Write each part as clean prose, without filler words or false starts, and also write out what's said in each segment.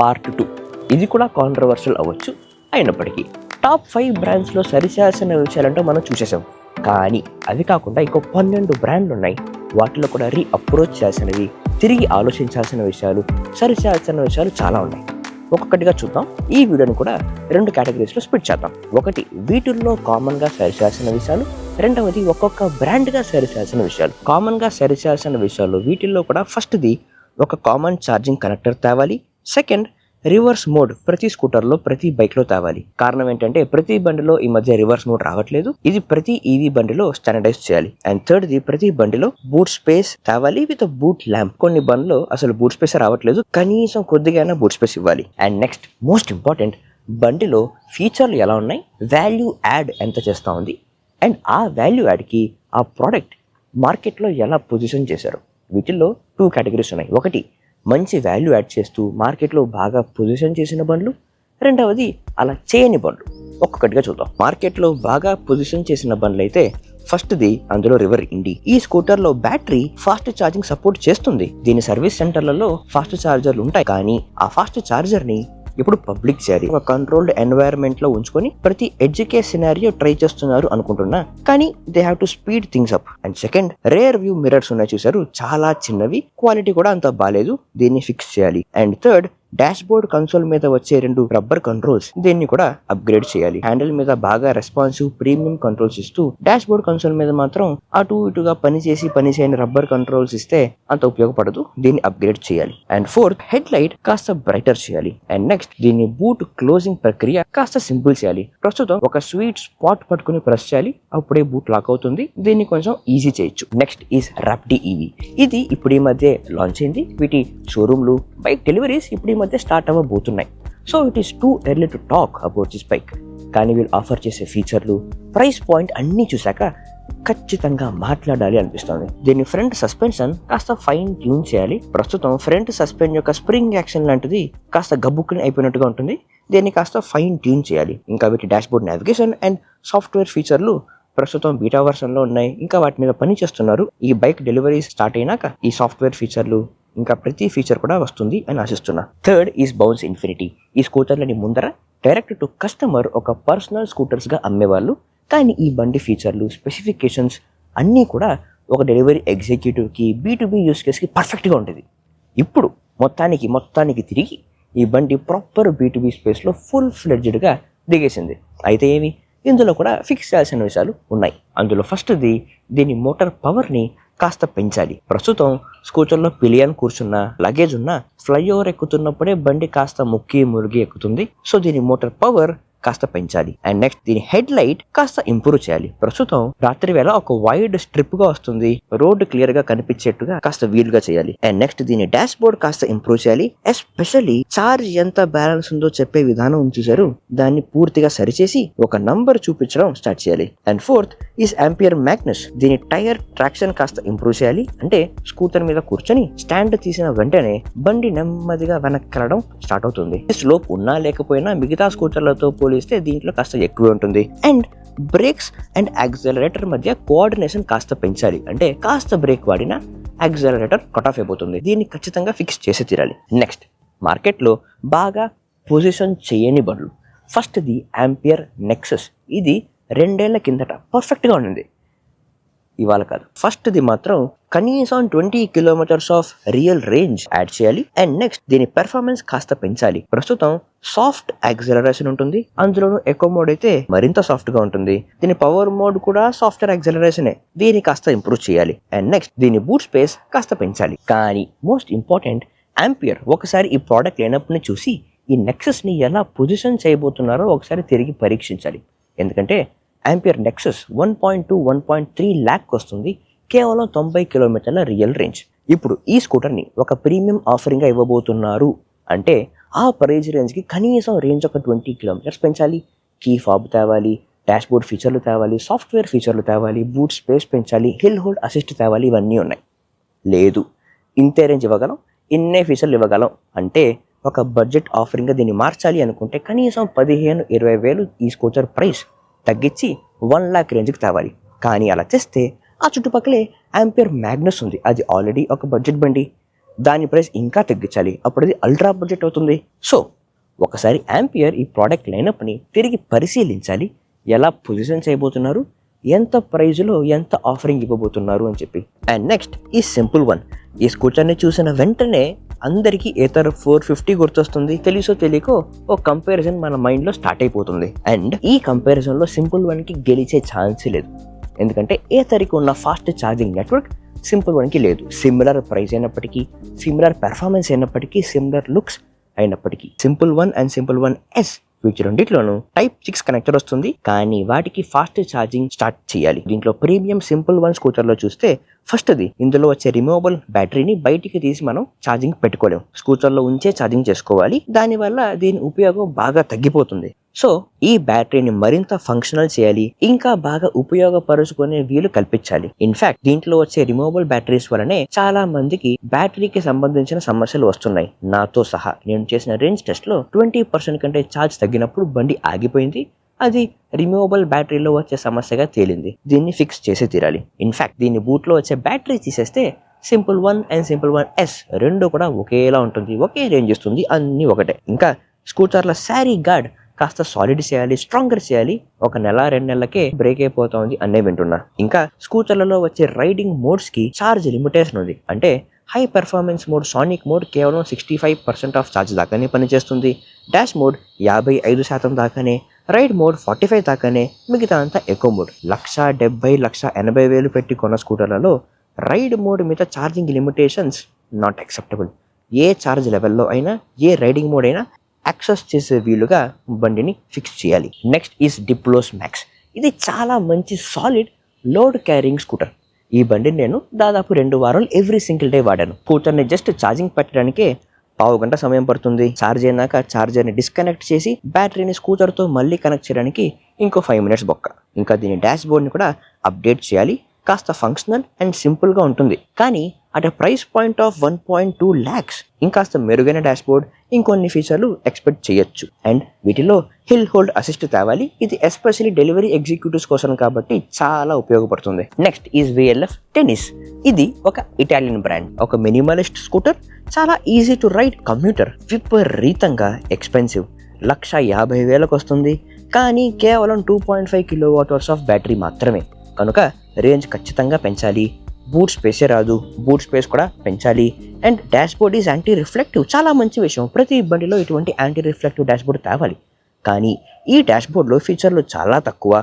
Part 2. ఇది కూడా controversial అవ్వచ్చు, అయినప్పటికీ టాప్ 5 బ్రాండ్స్లో సరిచేయాల్సిన విషయాలంటే మనం చూసేసాం. కానీ అవి కాకుండా ఇంకో 12 బ్రాండ్లు ఉన్నాయి. వాటిలో కూడా అప్రోచ్ చేయాల్సినవి, తిరిగి ఆలోచించాల్సిన విషయాలు, సరిచేయాల్సిన విషయాలు చాలా ఉన్నాయి. ఒక్కొక్కటిగా చూద్దాం. ఈ వీడియోని కూడా 2 కేటగిరీస్లో స్ప్లిట్ చేద్దాం. ఒకటి వీటిల్లో కామన్గా సరిచేయాల్సిన విషయాలు, రెండవది ఒక్కొక్క బ్రాండ్గా సరిచేయాల్సిన విషయాలు. కామన్గా సరిచేయాల్సిన విషయాలు వీటిల్లో కూడా ఫస్ట్ది ఒక కామన్ ఛార్జింగ్ కనెక్టర్ తేవాలి. సెకండ్, రివర్స్ మోడ్ ప్రతి స్కూటర్లో, ప్రతి బైక్లో తేవాలి. కారణం ఏంటంటే ప్రతి బండిలో ఈ మధ్య రివర్స్ మోడ్ రావట్లేదు. ఇది ప్రతి ఈవీ బండిలో స్టాండర్డైజ్ చేయాలి. అండ్ థర్డ్ది, ప్రతి బండిలో బూట్ స్పేస్ తేవాలి విత్ బూట్ ల్యాంప్. కొన్ని బండ్లో అసలు బూట్ స్పేస్ రావట్లేదు, కనీసం కొద్దిగా బూట్ స్పేస్ ఇవ్వాలి. అండ్ నెక్స్ట్ మోస్ట్ ఇంపార్టెంట్, బండిలో ఫీచర్లు ఎలా ఉన్నాయి, వాల్యూ యాడ్ ఎంత చేస్తూ ఉంది, అండ్ ఆ వాల్యూ యాడ్కి ఆ ప్రోడక్ట్ మార్కెట్లో ఎలా పొజిషన్ చేశారు. వీటిల్లో 2 కేటగిరీస్ ఉన్నాయి. ఒకటి మంచి వాల్యూ యాడ్ చేస్తూ మార్కెట్లో బాగా పొజిషన్ చేసిన బండ్లు, రెండవది అలా చేయని బండ్లు. ఒక్కొక్కటిగా చూద్దాం. మార్కెట్లో బాగా పొజిషన్ చేసిన బండ్లు అయితే ఫస్ట్ది అందులో రివర్ ఇండి. ఈ స్కూటర్లో బ్యాటరీ ఫాస్ట్ ఛార్జింగ్ సపోర్ట్ చేస్తుంది. దీని సర్వీస్ సెంటర్లలో ఫాస్ట్ ఛార్జర్లు ఉంటాయి, కానీ ఆ ఫాస్ట్ ఛార్జర్ని ఇప్పుడు పబ్లిక్ చేయాలి. ఒక కంట్రోల్డ్ ఎన్వైరన్మెంట్ లో ఉంచుకొని ప్రతి ఎడ్జ్ కేస్ సినారియో ట్రై చేస్తున్నారు అనుకుంటున్నా, కానీ they have to speed things up. And second, rear view mirrors ఉన్నాయి చూసారు, చాలా చిన్నవి, క్వాలిటీ కూడా అంత బాలేదు, దీన్ని ఫిక్స్ చేయాలి. And third, dash board console మీద వచ్చే 2 రబ్బర్ కంట్రోల్స్, దీన్ని కూడా అప్గ్రేడ్ చేయాలి. హ్యాండిల్ మీద బాగా రెస్పాన్సివ్ ప్రీమియం కంట్రోల్స్ ఇస్తూ డాష్ బోర్డ్ కన్సోల్ మీద మాత్రం అటు ఇటుగా పనిచేయని రబ్బర్ కంట్రోల్స్ ఇస్తే అంత ఉపయోగపడదు, దీన్ని అప్గ్రేడ్ చేయాలి. అండ్ ఫోర్త్, హెడ్ లైట్ కాస్త బ్రైటర్ చేయాలి. అండ్ నెక్స్ట్, దీన్ని బూట్ క్లోజింగ్ ప్రక్రియ కాస్త సింపుల్ చేయాలి. ప్రస్తుతం ఒక స్వీట్ స్పాట్ పట్టుకుని ప్రెస్ చేయాలి, అప్పుడే బూట్ లాక్ అవుతుంది. దీన్ని కొంచెం ఈజీ చేయొచ్చు. Next is Rapido EV. ఇది ఇప్పుడు ఈ మధ్య లాంచ్ అయింది. వీటి షోరూమ్లు, బైక్ డెలివరీస్ ఇప్పుడు మధ్య స్టార్ట్ అవ్వబోతున్నాయి. So it is too early to talk about this bike. కానీ వీళ్ళు ఆఫర్ చేసే ఫీచర్లు, ప్రైస్ పాయింట్ అన్నీ చూసాక ఖచ్చితంగా మాట్లాడాలి అనిపిస్తుంది. దీని ఫ్రంట్ సస్పెన్షన్ కాస్త ఫైన్ ట్యూన్ చేయాలి. ప్రస్తుతం ఫ్రంట్ సస్పెన్షన్ యొక్క స్ప్రింగ్ యాక్షన్ లాంటిది కాస్త గబ్బుక్కుని అయిపోయినట్టుగా ఉంటుంది, దీన్ని కాస్త ఫైన్ ట్యూన్ చేయాలి. ఇంకా వీటి డాష్బోర్డ్ నావిగేషన్ అండ్ సాఫ్ట్వేర్ ఫీచర్లు ప్రస్తుతం బీటా వర్షన్లో ఉన్నాయి, ఇంకా వాటి మీద పని చేస్తున్నారు. ఈ బైక్ డెలివరీ స్టార్ట్ అయినాక ఈ సాఫ్ట్వేర్ ఫీచర్లు ఇంకా ప్రతి ఫీచర్ కూడా వస్తుంది అని ఆశిస్తున్నా. Third is Bounce Infinity. ఈ స్కూటర్లని ముందర డైరెక్ట్ టు కస్టమర్ ఒక పర్సనల్ స్కూటర్స్గా అమ్మేవాళ్ళు, కానీ ఈ బండి ఫీచర్లు, స్పెసిఫికేషన్స్ అన్నీ కూడా ఒక డెలివరీ ఎగ్జిక్యూటివ్కి, B2B యూస్ కేస్కి పర్ఫెక్ట్గా ఉంటుంది. ఇప్పుడు మొత్తానికి తిరిగి ఈ బండి ప్రాపర్ B2B స్పేస్లో ఫుల్ ఫ్లెడ్జ్డ్గా దిగేసింది. అయితే ఏమి, ఇందులో కూడా ఫిక్స్ చేయాల్సిన విషయాలు ఉన్నాయి. అందులో ఫస్ట్ది, దీని మోటార్ పవర్ని కాస్త పెంచాలి. ప్రస్తుతం స్కూటర్లో పిలియన్ కూర్చున్నా, లగేజ్ ఉన్నా, ఫ్లైఓవర్ ఎక్కుతున్నప్పుడే బండి కాస్త మురిగి ఎక్కుతుంది. సో దీని మోటార్ పవర్ కాస్త పెంచాలి. అండ్ నెక్స్ట్, దీని హెడ్ లైట్ కాస్త ఇంప్రూవ్ చేయాలి. ప్రస్తుతం రాత్రి వేళ ఒక వైడ్ స్ట్రిప్ గా వస్తుంది, రోడ్డు క్లియర్ గా కనిపించేట్టుగా కాస్త వీలుగా చేయాలి. అండ్ నెక్స్ట్, దీని డాష్ బోర్డ్ కాస్త ఇంప్రూవ్ చేయాలి. ఎస్పెషల్లీ చార్జ్ ఎంత బ్యాలెన్స్ ఉందో చెప్పే విధానం చూసారు, దాన్ని పూర్తిగా సరిచేసి ఒక నంబర్ చూపించడం స్టార్ట్ చేయాలి. And fourth is ampere Magnus. దీని టైర్ ట్రాక్షన్ కాస్త ఇంప్రూవ్ చేయాలి. అంటే స్కూటర్ మీద కూర్చొని స్టాండ్ తీసిన వెంటనే బండి నెమ్మదిగా వెనక్కి వెళ్ళడం స్టార్ట్ అవుతుంది. స్లోప్ ఉన్నా లేకపోయినా మిగతా స్కూటర్లతో పోలిస్తే దీంట్లో కాస్త ఎక్కువ ఉంటుంది. అండ్ బ్రేక్స్ అండ్ యాక్సెలరేటర్ మధ్య కోఆర్డినేషన్ కాస్త పెంచాలి. అంటే కాస్త బ్రేక్ వాడినా యాక్సెలరేటర్ కట్ ఆఫ్ అయిపోతుంది, దీన్ని ఖచ్చితంగా ఫిక్స్ చేసి తీరాలి. నెక్స్ట్, మార్కెట్లో బాగా పొజిషన్ చేయని బండ్లు. ఫస్ట్ది ఆంపియర్ నెక్సస్. ఇది 2 ఏళ్ల కిందట పర్ఫెక్ట్గా ఉండింది, ఇవాళ కాదు. ఫస్ట్ది మాత్రం కనీసం 20 kilometres of real range add చేయాలి. అండ్ నెక్స్ట్, దీని పెర్ఫార్మెన్స్ కాస్త పెంచాలి. ప్రస్తుతం సాఫ్ట్ యాక్సెలరేషన్ ఉంటుంది, అందులోనూ ఎకో మోడ్ అయితే మరింత సాఫ్ట్ గా ఉంటుంది. దీని పవర్ మోడ్ కూడా సాఫ్ట్వేర్ యాక్సెలరేషనే, దీన్ని కాస్త ఇంప్రూవ్ చేయాలి. అండ్ నెక్స్ట్, దీని బూట్ స్పేస్ కాస్త పెంచాలి. కానీ మోస్ట్ ఇంపార్టెంట్, ఆంపియర్ ఒకసారి ఈ ప్రోడక్ట్ లేనప్పుడు చూసి ఈ నెక్సస్ ని ఎలా పొజిషన్ చేయబోతున్నారో ఒకసారి తిరిగి పరీక్షించాలి. ఎందుకంటే ఆంపియర్ నెక్సస్ 1.2, 1.3 ల్యాక్ వస్తుంది, కేవలం 90 కిలోమీటర్ల రియల్ రేంజ్. ఇప్పుడు ఈ స్కూటర్ని ఒక ప్రీమియం ఆఫరింగ్గా ఇవ్వబోతున్నారు అంటే ఆ ప్రైజ్ రేంజ్కి కనీసం రేంజ్ ఒక 20 కిలోమీటర్స్ పెంచాలి. కీ ఫాబ్ తేవాలి, డాష్ బోర్డ్ ఫీచర్లు తేవాలి, సాఫ్ట్వేర్ ఫీచర్లు తేవాలి, బూట్ స్పేస్ పెంచాలి, హిల్ హోల్డ్ అసిస్ట్ తేవాలి, ఇవన్నీ ఉన్నాయి. లేదు, ఇంతే రేంజ్ ఇవ్వగలం, ఇన్నే ఫీచర్లు ఇవ్వగలం అంటే ఒక బడ్జెట్ ఆఫరింగ్గా దీన్ని మార్చాలి అనుకుంటే కనీసం 15-20 వేలు ఈ స్కూటర్ ప్రైస్ తగ్గించి 1 లాక్ రేంజ్కి తేవాలి. కానీ అలా చేస్తే ఆ చుట్టుపక్కలే ఆంపియర్ మ్యాగ్నస్ ఉంది, అది ఆల్రెడీ ఒక బడ్జెట్ బండి. దాని ప్రైస్ ఇంకా తగ్గించాలి, అప్పుడు అది అల్ట్రా బడ్జెట్ అవుతుంది. సో ఒకసారి యాంపియర్ ఈ ప్రోడక్ట్ లైనప్ని తిరిగి పరిశీలించాలి, ఎలా పొజిషన్ చేయబోతున్నారు, ఎంత ప్రైజ్లో ఎంత ఆఫరింగ్ ఇవ్వబోతున్నారు అని చెప్పి. అండ్ నెక్స్ట్ ఈ సింపుల్ వన్. ఈ స్కూటర్ని చూసిన వెంటనే అందరికీ ఏతర్ 450 గుర్తొస్తుంది. తెలుసో తెలియకో ఓ కంపారిజన్ మన మైండ్లో స్టార్ట్ అయిపోతుంది. అండ్ ఈ కంపారిజన్లో సింపుల్ వన్కి గెలిచే ఛాన్సే లేదు, ఎందుకంటే ఏతర్కి ఉన్న ఫాస్ట్ ఛార్జింగ్ నెట్వర్క్ సింపుల్ వన్కి లేదు. సిమిలర్ ప్రైస్ అయినప్పటికీ, సిమిలర్ పెర్ఫార్మెన్స్ అయినప్పటికీ, సిమిలర్ లుక్స్ అయినప్పటికీ Simple One and Simple One S వీటి రెండిట్లోనూ టైప్ 6 కనెక్టర్ వస్తుంది, కానీ వాటికి ఫాస్ట్ ఛార్జింగ్ స్టార్ట్ చేయాలి. దీంట్లో ప్రీమియం సింపుల్ వన్ స్కూటర్లో చూస్తే ఫస్ట్ది ఇందులో వచ్చే రిమూవబుల్ బ్యాటరీని బయటికి తీసి మనం ఛార్జింగ్ పెట్టుకోలేము, స్కూటర్లో ఉంచే ఛార్జింగ్ చేసుకోవాలి. దానివల్ల దీని ఉపయోగం బాగా తగ్గిపోతుంది. సో ఈ బ్యాటరీని మరింత ఫంక్షనల్ చేయాలి, ఇంకా బాగా ఉపయోగపరుచుకునే వీలు కల్పించాలి. ఇన్ఫాక్ట్ దీంట్లో వచ్చే రిమూవబుల్ బ్యాటరీస్ వలనే చాలా మందికి బ్యాటరీకి సంబంధించిన సమస్యలు వస్తున్నాయి. నాతో సహా నేను చేసిన రేంజ్ టెస్ట్ లో 20% కంటే ఛార్జ్ తగ్గినప్పుడు బండి ఆగిపోయింది. అది రిమూవబుల్ బ్యాటరీలో వచ్చే సమస్యగా తేలింది. దీన్ని ఫిక్స్ చేసి తీరాలి. ఇన్ఫాక్ట్ దీన్ని బూట్లో వచ్చే బ్యాటరీ తీసేస్తే Simple One and Simple One S రెండు కూడా ఒకేలా ఉంటుంది, ఒకే రేంజ్ ఇస్తుంది, అన్ని ఒకటే. ఇంకా స్కూటర్ల శారీ గార్డ్ కాస్త సాలిడ్ చేయాలి, స్ట్రాంగర్ చేయాలి. 1 నెల 2 నెలలకే బ్రేక్ అయిపోతుంది అనే వింటున్నా. ఇంకా స్కూటర్లలో వచ్చే రైడింగ్ మోడ్స్ కి ఛార్జ్ లిమిటేషన్ ఉంది. అంటే high performance mode sonic mode కేవలం 65% ఆఫ్ ఛార్జ్ దాకానే పనిచేస్తుంది. డాష్ మోడ్ 55% దాకానే, రైడ్ మోడ్ 45 దాకానే, మిగతా అంతా ఎకో మోడ్. 1,70,00,80,000 పెట్టి కొన్న స్కూటర్లలో రైడ్ మోడ్ మీద ఛార్జింగ్ లిమిటేషన్స్ నాట్ యాక్సెప్టబుల్. ఏ ఛార్జ్ లెవెల్లో అయినా, ఏ రైడింగ్ మోడ్ అయినా యాక్సెస్ చేసే వీలుగా బండిని ఫిక్స్ చేయాలి. Next is Diplos Max. ఇది చాలా మంచి సాలిడ్ లోడ్ క్యారింగ్ స్కూటర్. ఈ బండిని నేను దాదాపు 2 వారాలు ఎవ్రీ సింగిల్ డే వాడాను. స్కూటర్ని జస్ట్ ఛార్జింగ్ పెట్టడానికే 1/2 గంట సమయం పడుతుంది. ఛార్జ్ అయినాక ఛార్జర్ని డిస్కనెక్ట్ చేసి బ్యాటరీని స్కూటర్తో మళ్ళీ కనెక్ట్ చేయడానికి ఇంకో 5 మినిట్స్ బొక్క. ఇంకా దీని డాష్ బోర్డ్ని కూడా అప్డేట్ చేయాలి. కాస్త ఫంక్షనల్ అండ్ సింపుల్గా ఉంటుంది, కానీ at price point of 1.2 lakhs ఇంకాస్త మెరుగైన డాష్ బోర్డ్, ఇంకొన్ని ఫీచర్లు ఎక్స్పెక్ట్ చేయొచ్చు. అండ్ వీటిలో హిల్ హోల్డ్ అసిస్ట్ తేవాలి. ఇది ఎస్పెషల్లీ డెలివరీ ఎగ్జిక్యూటివ్స్ కోసం కాబట్టి చాలా ఉపయోగపడుతుంది. Next is VLF tennis. ఇది ఒక ఇటాలియన్ బ్రాండ్, ఒక మినిమలిస్ట్ స్కూటర్, చాలా ఈజీ టు రైడ్ కమ్యూటర్, విపరీతంగా ఎక్స్పెన్సివ్. 1,50,000కు వస్తుంది, కానీ కేవలం 2.5 kWh ఆఫ్ బ్యాటరీ మాత్రమే. కనుక రేంజ్ ఖచ్చితంగా పెంచాలి. బూట్ స్పేసే రాదు, బూట్ స్పేస్ కూడా పెంచాలి. And dash board is anti reflective, చాలా మంచి విషయం. ప్రతి బండిలో ఇటువంటి యాంటీ రిఫ్లెక్టివ్ డాష్ బోర్డ్ తేవాలి, కానీ ఈ డాష్ బోర్డ్లో ఫీచర్లు చాలా తక్కువ.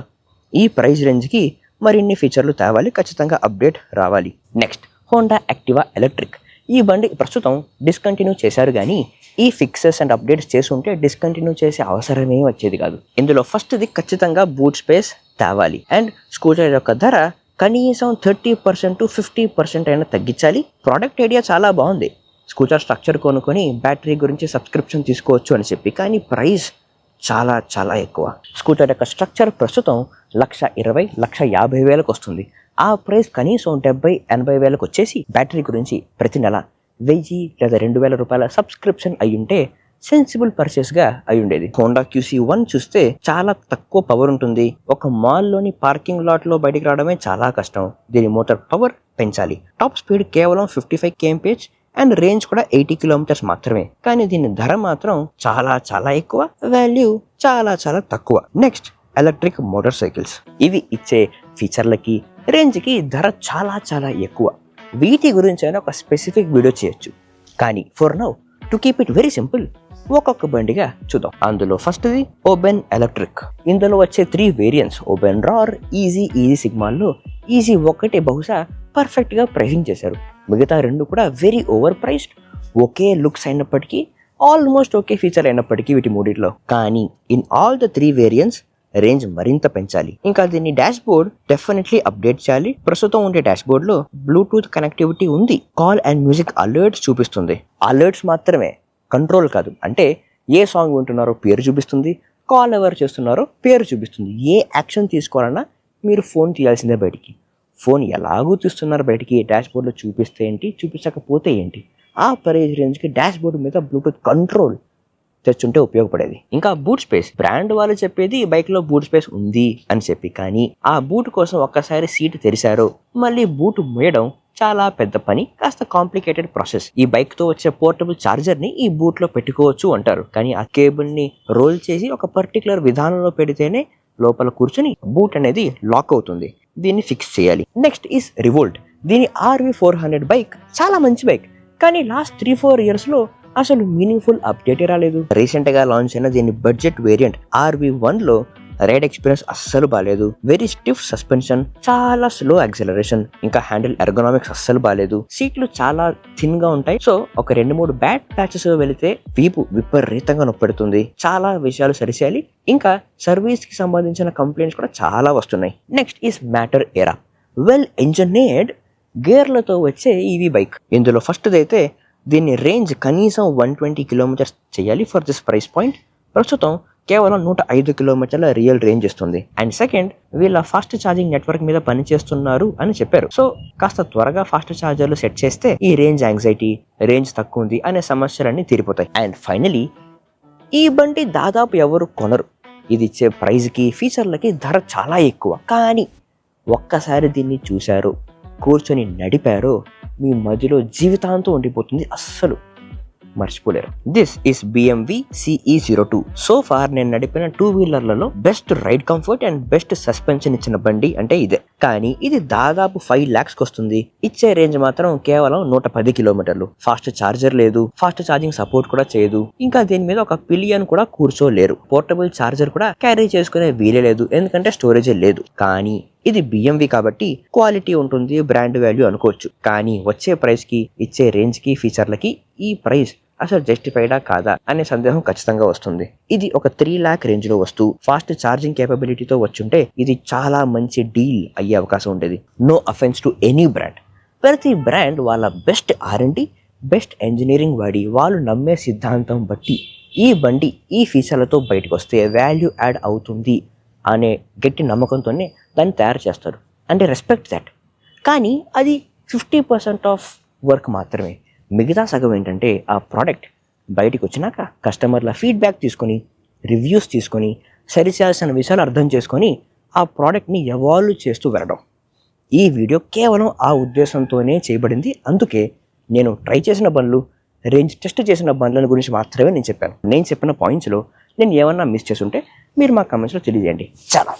ఈ ప్రైస్ రేంజ్కి మరిన్ని ఫీచర్లు తేవాలి, ఖచ్చితంగా అప్డేట్ రావాలి. Next Honda Activa electric. ఈ బండి ప్రస్తుతం డిస్కంటిన్యూ చేశారు, కానీ ఈ ఫిక్సెస్ అండ్ అప్డేట్స్ చేసుంటే డిస్కంటిన్యూ చేసే అవసరమే వచ్చేది కాదు. ఇందులో ఫస్ట్ది ఖచ్చితంగా బూట్ స్పేస్ తేవాలి. అండ్ స్కూటర్ యొక్క ధర కనీసం 30% to 50% అయినా తగ్గించాలి. ప్రోడక్ట్ ఐడియా చాలా బాగుంది, స్కూటర్ స్ట్రక్చర్ కొనుక్కొని బ్యాటరీ గురించి సబ్స్క్రిప్షన్ తీసుకోవచ్చు అని చెప్పి, కానీ ప్రైస్ చాలా చాలా ఎక్కువ. స్కూటర్ యొక్క స్ట్రక్చర్ ప్రస్తుతం 1,20,00,50,000కు వస్తుంది. ఆ ప్రైస్ కనీసం 70,000-80,000కు వచ్చేసి బ్యాటరీ గురించి ప్రతి నెల 1,000 లేదా 2,000 రూపాయల సబ్స్క్రిప్షన్ అయ్యుంటే సెన్సిబుల్ పర్చేస్గా అయి ఉండేది. హోండా QC1 చూస్తే చాలా తక్కువ పవర్ ఉంటుంది. ఒక మాల్లోని పార్కింగ్ లాట్లో బయటికి రావడమే చాలా కష్టం. దీని మోటార్ పవర్ పెంచాలి. టాప్ స్పీడ్ కేవలం 55 kmph అండ్ రేంజ్ కూడా 80 kilometers మాత్రమే. కానీ దీని ధర మాత్రం చాలా చాలా ఎక్కువ, వాల్యూ చాలా చాలా తక్కువ. Next electric motor cycles. ఇవి ఇచ్చే ఫీచర్లకి, రేంజ్కి ధర చాలా చాలా ఎక్కువ. వీటి గురించి అయినా ఒక స్పెసిఫిక్ వీడియో చేయొచ్చు, కానీ for now to keep it very simple ఒక్కొక్క బండిగా చూద్దాం. అందులో ఫస్ట్ది ఓబెన్ ఎలక్ట్రిక్. ఇందులో వచ్చే 3 వేరియంట్స్ ఓబెన్ రార్, ఈజీ సిగ్మాల్లో ఈజీ ఒకటే బహుశా పర్ఫెక్ట్గా ప్రైసింగ్ చేశారు. మిగతా 2 కూడా వెరీ ఓవర్ ప్రైస్డ్, ఒకే లుక్స్ అయినప్పటికీ, ఆల్మోస్ట్ ఒకే ఫీచర్ అయినప్పటికీ వీటి మూడిట్లో. కానీ in all the 3 variants range మరింత పెంచాలి. ఇంకా దీన్ని డాష్ బోర్డ్ డెఫినెట్లీ అప్డేట్ చేయాలి. ప్రస్తుతం ఉండే డాష్ బోర్డ్ లో బ్లూటూత్ కనెక్టివిటీ ఉంది, కాల్ అండ్ మ్యూజిక్ అలర్ట్స్ చూపిస్తుంది. అలర్ట్స్ మాత్రమే, కంట్రోల్ కాదు. అంటే ఏ సాంగ్ వింటున్నారో పేరు చూపిస్తుంది, కాల్ ఎవరు చేస్తున్నారో పేరు చూపిస్తుంది. ఏ యాక్షన్ తీసుకోవాలన్నా మీరు ఫోన్ తీయాల్సిందే బయటికి. ఫోన్ ఎలాగూ తీస్తున్నారు బయటికి, డాష్ బోర్డ్లో చూపిస్తే ఏంటి, చూపించకపోతే ఏంటి. ఆ ప్రైస్ రేంజ్కి డాష్ బోర్డ్ మీద బ్లూటూత్ కంట్రోల్ తెచ్చుంటే ఉపయోగపడేది. ఇంకా బూట్ స్పేస్, బ్రాండ్ వాళ్ళు చెప్పేది బైక్లో బూట్ స్పేస్ ఉంది అని చెప్పి, కానీ ఆ బూట్ కోసం ఒక్కసారి సీట్ తెరిచారో మళ్ళీ బూట్ మూయడం చాలా పెద్ద పని, కాస్త కాంప్లికేటెడ్ ప్రాసెస్. ఈ బైక్ తో వచ్చే పోర్టబుల్ చార్జర్ ని ఈ బూట్ లో పెట్టుకోవచ్చు అంటారు, కానీ ఆ కేబుల్ ని రోల్ చేసి ఒక పర్టికులర్ విధానంలో పెడితేనే లోపల కూర్చుని బూట్ అనేది లాక్ అవుతుంది. దీన్ని ఫిక్స్ చేయాలి. Next is revolt. దీని RV400 బైక్ చాలా మంచి బైక్, కానీ లాస్ట్ 3-4 ఇయర్స్ లో అసలు మీనింగ్ఫుల్ అప్డేట్ రాలేదు. రీసెంట్ గా లాంచ్ అయిన దీని బడ్జెట్ వేరియంట్ RV1 లో రైడ్ ఎక్స్పీరియన్స్ అస్సలు బాలేదు. వెరీ స్టిఫ్ సస్పెన్షన్, చాలా స్లో యాక్సలరేషన్, ఇంకా హ్యాండిల్ ఎర్గోనామిక్స్ అస్సలు బాలేదు. సీట్లు చాలా థిన్ గా ఉంటాయి. సో ఒక 2-3 బ్యాడ్ ప్యాచెస్ వెళితే వీపు విపరీతంగా నొప్పెడుతుంది. చాలా విషయాలు సరిచేయాలి. ఇంకా సర్వీస్ కి సంబంధించిన కంప్లైంట్స్ కూడా చాలా వస్తున్నాయి. నెక్స్ట్ ఈస్ మ్యాటర్ ఎరా. వెల్ ఇంజనీర్డ్ గేర్లతో వచ్చే ఈవీ బైక్. ఇందులో ఫస్ట్ అయితే దీన్ని రేంజ్ కనీసం 120 కిలోమీటర్స్ చేయాలి ఫర్ దిస్ ప్రైస్ పాయింట్. ప్రస్తుతం కేవలం 105 కిలోమీటర్ల రియల్ రేంజ్ ఇస్తుంది. అండ్ సెకండ్, వీళ్ళ ఫాస్ట్ ఛార్జింగ్ నెట్వర్క్ మీద పనిచేస్తున్నారు అని చెప్పారు. సో కాస్త త్వరగా ఫాస్ట్ ఛార్జర్లు సెట్ చేస్తే ఈ రేంజ్ యాంగ్జైటీ, రేంజ్ తక్కువ ఉంది అనే సమస్యలన్నీ తీరిపోతాయి. అండ్ ఫైనలీ, ఈ బండి దాదాపు ఎవరు కొనరు. ఇది ఇచ్చే ప్రైజ్కి, ఫీచర్లకి ధర చాలా ఎక్కువ. కానీ ఒక్కసారి దీన్ని చూశారు, కూర్చొని నడిపారో మీ మధ్యలో జీవితాంతం ఉండిపోతుంది, అస్సలు మర్చిపోలేరు. This is BMW CE02. So far నేను నడిపిన 2 వీలర్లలో best ride comfort and best suspension ఇచ్చిన బండి అంటే ఇదే. కానీ ఇది దాదాపు 5 lakhs వస్తుంది. ఇచ్చే రేంజ్ మాత్రం కేవలం 110 కిలోమీటర్లు. ఫాస్ట్ ఛార్జర్ లేదు, ఫాస్ట్ ఛార్జింగ్ సపోర్ట్ కూడా చేయదు. ఇంకా దీని మీద ఒక పిలియన్ కూడా కూర్చోలేరు. పోర్టబుల్ ఛార్జర్ కూడా క్యారీ చేసుకునే వీలే లేదు, ఎందుకంటే స్టోరేజే లేదు. కానీ ఇది BMW కాబట్టి క్వాలిటీ ఉంటుంది, బ్రాండ్ వాల్యూ అనుకోవచ్చు. కానీ వచ్చే ప్రైస్ కి, ఇచ్చే రేంజ్ కి, ఫీచర్లకి ఈ ప్రైస్ అసలు జస్టిఫైడా కాదా అనే సందేహం ఖచ్చితంగా వస్తుంది. ఇది ఒక 3 lakh రేంజ్ లో వస్తూ ఫాస్ట్ ఛార్జింగ్ కేపబిలిటీతో వచ్చుంటే ఇది చాలా మంచి డీల్ అయ్యే అవకాశం ఉండేది. No offence to any brand. ప్రతి బ్రాండ్ వాళ్ళ బెస్ట్ R&D, బెస్ట్ ఇంజనీరింగ్ వాడి, వాళ్ళు నమ్మే సిద్ధాంతం బట్టి ఈ బండి ఈ ఫీచర్లతో బయటకు వస్తే వాల్యూ యాడ్ అవుతుంది అనే గట్టి నమ్మకంతోనే దాన్ని తయారు చేస్తారు. అంటే రెస్పెక్ట్ దట్. కానీ అది 50% ఆఫ్ వర్క్ మాత్రమే. మిగతా సగం ఏంటంటే ఆ ప్రోడక్ట్ బయటికి వచ్చినాక కస్టమర్ల ఫీడ్బ్యాక్ తీసుకొని, రివ్యూస్ తీసుకొని, సరిచేయాల్సిన విషయాలు అర్థం చేసుకొని ఆ ప్రోడక్ట్ని ఎవాల్వ్ చేస్తూ వెళ్ళడం. ఈ వీడియో కేవలం ఆ ఉద్దేశంతోనే చేయబడింది. అందుకే నేను ట్రై చేసిన బండ్లు, రేంజ్ టెస్ట్ చేసిన బండ్ల గురించి మాత్రమే నేను చెప్పాను. నేను చెప్పిన పాయింట్స్లో నేను ఏమన్నా మిస్ చేసుంటే మీరు మా కమెంట్స్లో తెలియజేయండి. చాలా